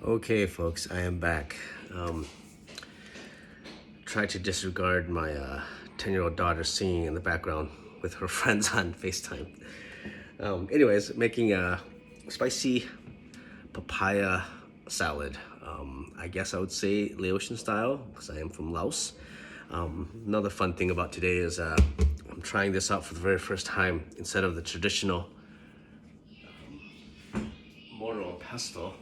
Okay, folks, I am back. Try to disregard my 10-year-old daughter singing in the background with her friends on FaceTime. Anyways, making a spicy papaya salad. I guess I would say Laotian style because I am from Laos. Another fun thing about today is I'm trying this out for the very first time. Instead of the traditional marrow pesto.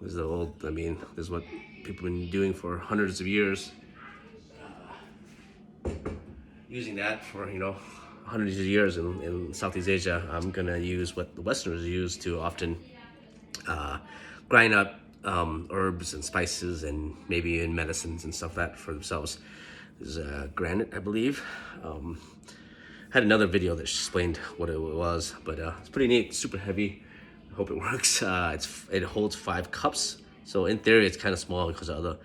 This is the old, this is what people have been doing for hundreds of years. Using that for, hundreds of years in Southeast Asia, I'm gonna use what the Westerners use to often grind up herbs and spices and maybe in medicines and stuff that for themselves. This is granite, I believe. Had another video that explained what it was, but it's pretty neat, super heavy. I hope it works. It holds 5 cups, so in theory it's kind of small because of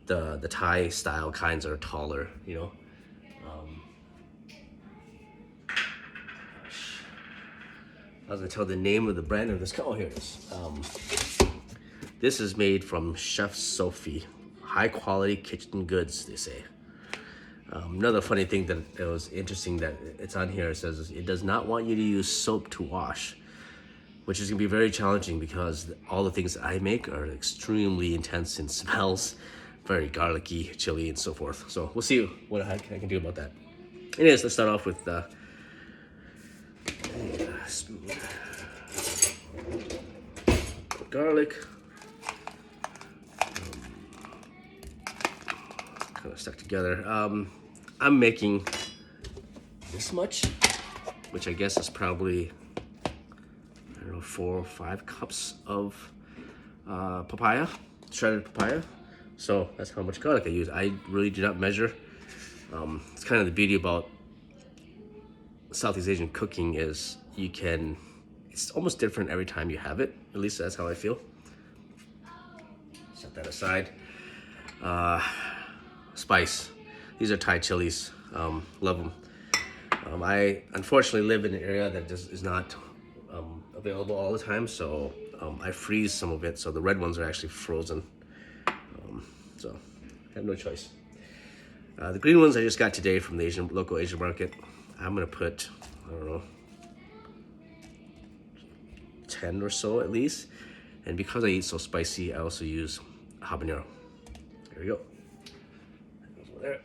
the Thai style kinds are taller, I was gonna tell the name of the brand of this. Oh, here it is. This is made from Chef Sophie, high quality kitchen goods, they say. Another funny thing that it was interesting that it's on here, it says it does not want you to use soap to wash, which is gonna be very challenging because all the things that I make are extremely intense in smells, very garlicky, chili, and so forth. So we'll see what I can do about that. Anyways, let's start off with spoon. Garlic. Kind of stuck together. I'm making this much, which I guess is probably 4 or 5 cups of papaya, shredded papaya. So that's how much garlic I use. I really do not measure. It's kind of the beauty about Southeast Asian cooking is it's almost different every time you have it. At least that's how I feel. Set that aside. Spice. These are Thai chilies. Love them. I unfortunately live in an area that just is not available all the time, so I freeze some of it, so the red ones are actually frozen. So I have no choice. The green ones I just got today from the local Asian market. I'm gonna put, I don't know, 10 or so at least. And because I eat so spicy, I also use habanero. There we go. That goes over there.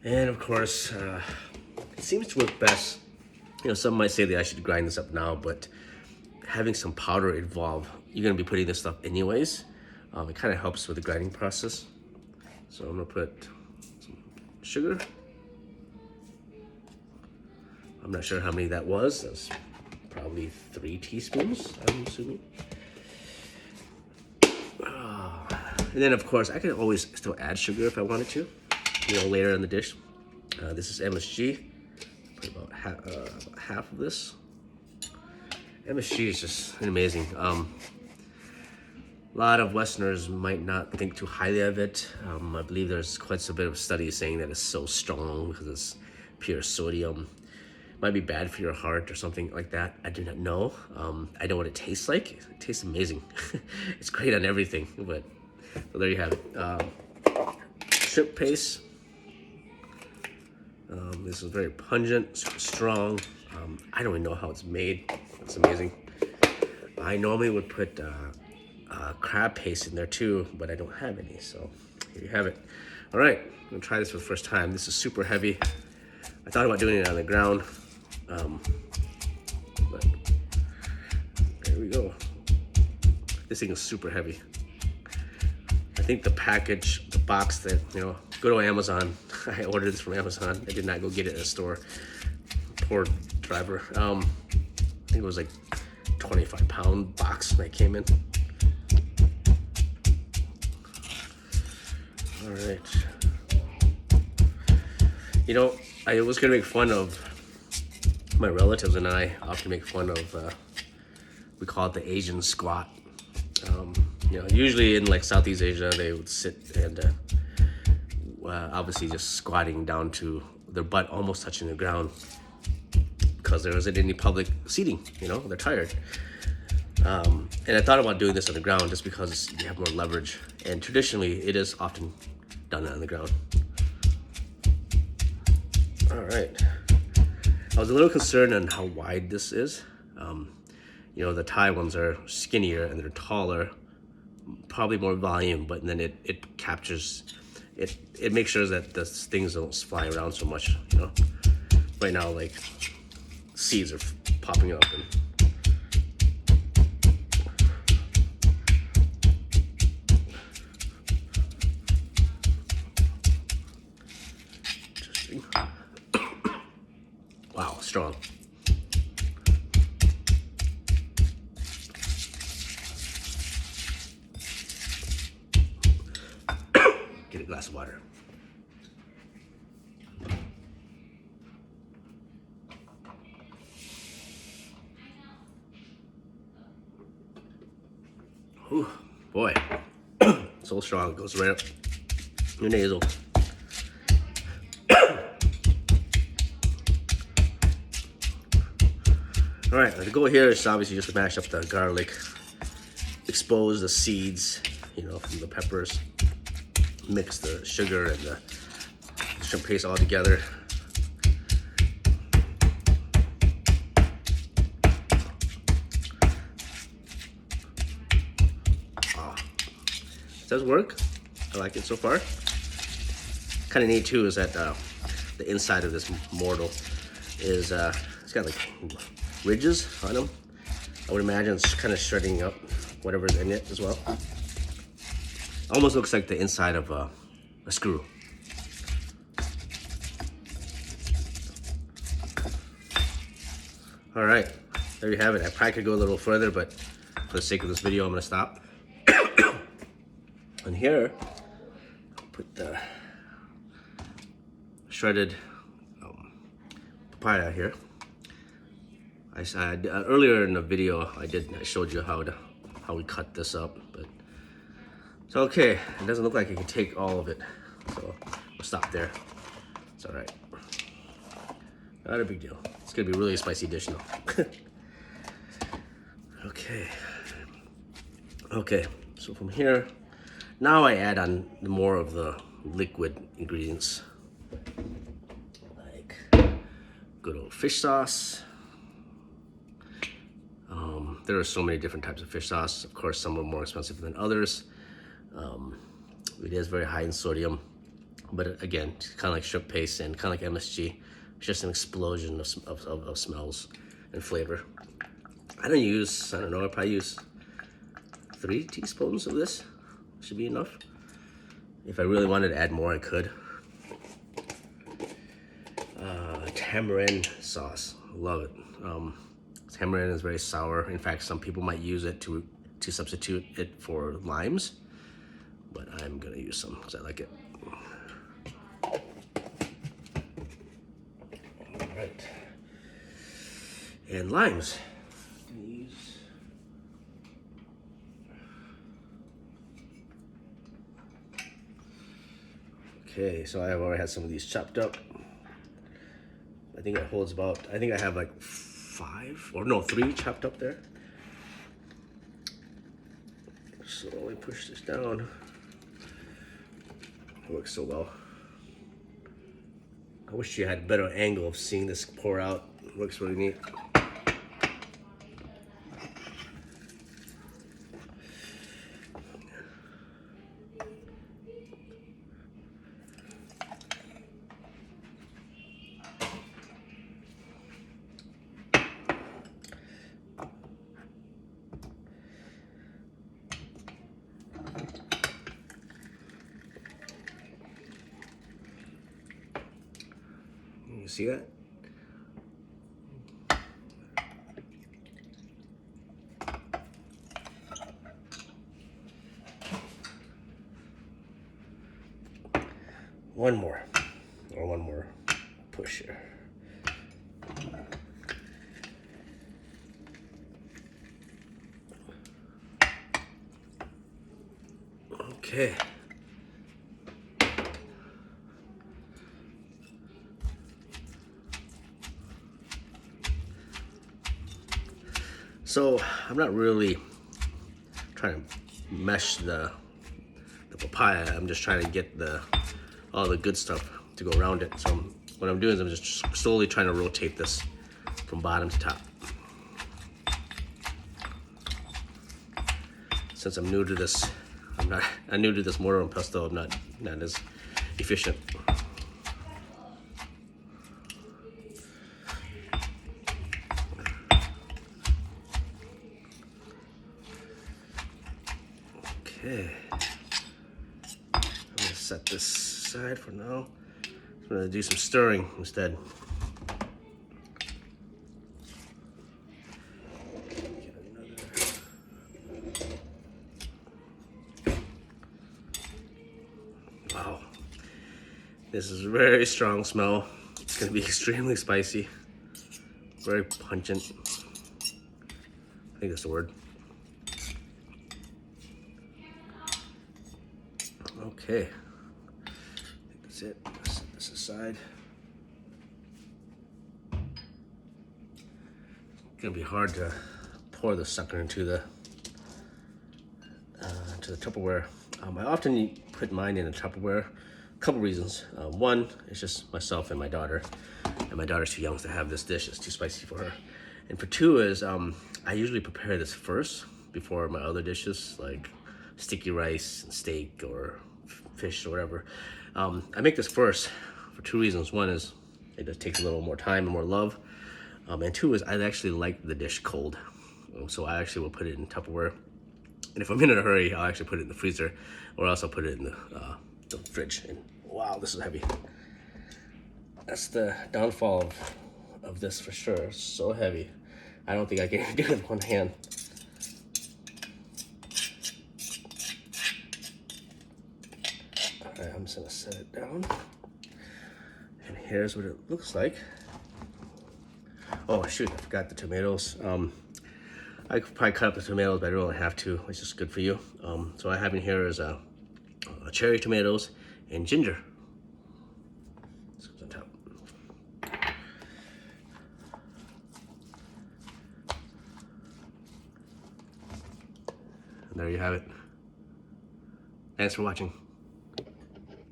And of course, it seems to work best. Some might say that I should grind this up now, but having some powder involved, you're gonna be putting this stuff anyways. It kind of helps with the grinding process. So I'm gonna put some sugar. I'm not sure how many that was. That's probably 3 teaspoons, I'm assuming. And then of course, I can always still add sugar if I wanted to, later in the dish. This is MSG. Put about half of this. MSG is just amazing. A lot of Westerners might not think too highly of it. I believe there's quite a bit of studies saying that it's so strong because it's pure sodium. Might be bad for your heart or something like that. I do not know. I know what it tastes like. It tastes amazing. It's great on everything, but so there you have it. Shrimp paste. This is very pungent, super strong. I don't even know how it's made. It's amazing. I normally would put crab paste in there too, but I don't have any, so here you have it. All right, I'm gonna try this for the first time. This is super heavy. I thought about doing it on the ground, but there we go. This thing is super heavy. I think the package, the box that, go to Amazon. I ordered this from Amazon. I did not go get it at a store. Poor driver. I think it was like 25-pound box that came in. All right. I was gonna make fun of my relatives, and I often make fun of, we call it the Asian squat. Usually in like Southeast Asia, they would sit and obviously just squatting down to their butt almost touching the ground because there isn't any public seating, they're tired. And I thought about doing this on the ground just because you have more leverage. And traditionally, it is often done on the ground. All right. I was a little concerned on how wide this is. You know, the Thai ones are skinnier and they're taller, probably more volume, but then it captures, it makes sure that the things don't fly around so much, you know. Right now, like, seeds are popping up and interesting. Wow, strong. Get a glass of water. Ooh, boy, so strong, it goes right up your nasal. All right, the goal here is obviously just to mash up the garlic, expose the seeds, you know, from the peppers, mix the sugar and the shrimp paste all together. It does work. I like it so far. Kind of neat too is that the inside of this mortar is it's got like ridges on them. I would imagine it's kind of shredding up whatever's in it as well. Almost looks like the inside of a screw. All right, there you have it. I probably could go a little further, but for the sake of this video, I'm gonna stop. And here, I'll put the shredded papaya here. Earlier in the video, I showed you how we cut this up, but it's okay. It doesn't look like it can take all of it, so we'll stop there. It's all right. Not a big deal. It's gonna be really a spicy dish now. Okay. So from here, now I add on more of the liquid ingredients, like good old fish sauce. There are so many different types of fish sauce. Of course, some are more expensive than others. It is very high in sodium, but again, it's kind of like shrimp paste and kind of like MSG. It's just an explosion of smells and flavor. I don't know, I probably use 3 teaspoons of this. Should be enough. If I really wanted to add more, I could. Tamarind sauce, love it. Tamarind is very sour. In fact, some people might use it to substitute it for limes, but I'm gonna use some because I like it. All right, and limes. Okay, so I've already had some of these chopped up. I think it holds about, I think I have like 3 chopped up there. Slowly push this down. It works so well. I wish you had a better angle of seeing this pour out. It looks really neat. You see that? One more push here. Okay. So I'm not really trying to mesh the papaya. I'm just trying to get all the good stuff to go around it. So what I'm doing is I'm just slowly trying to rotate this from bottom to top. Since I'm new to this, I'm new to this mortar and pestle. I'm not as efficient. Okay, I'm gonna set this aside for now. I'm gonna do some stirring instead. Wow, this is a very strong smell. It's gonna be extremely spicy, very pungent. I think that's the word. Okay, I think that's it. Let's set this aside. It's gonna be hard to pour the sucker into the Tupperware. I often put mine in a Tupperware. A couple reasons. One, it's just myself and my daughter, and my daughter's too young to have this dish. It's too spicy for her. And for two is I usually prepare this first before my other dishes like sticky rice and steak or fish or whatever. I make this first for two reasons. One is it just takes a little more time and more love. And two is I actually like the dish cold. So I actually will put it in Tupperware. And if I'm in a hurry, I'll actually put it in the freezer, or else I'll put it in the fridge. And wow, this is heavy. That's the downfall of this for sure. It's so heavy. I don't think I can do it with one hand. All right, I'm just gonna set it down. And here's what it looks like. Oh shoot, I forgot the tomatoes. I could probably cut up the tomatoes, but I don't really have to, which is good for you. So I have in here is cherry tomatoes and ginger. This goes on top. And there you have it. Thanks for watching.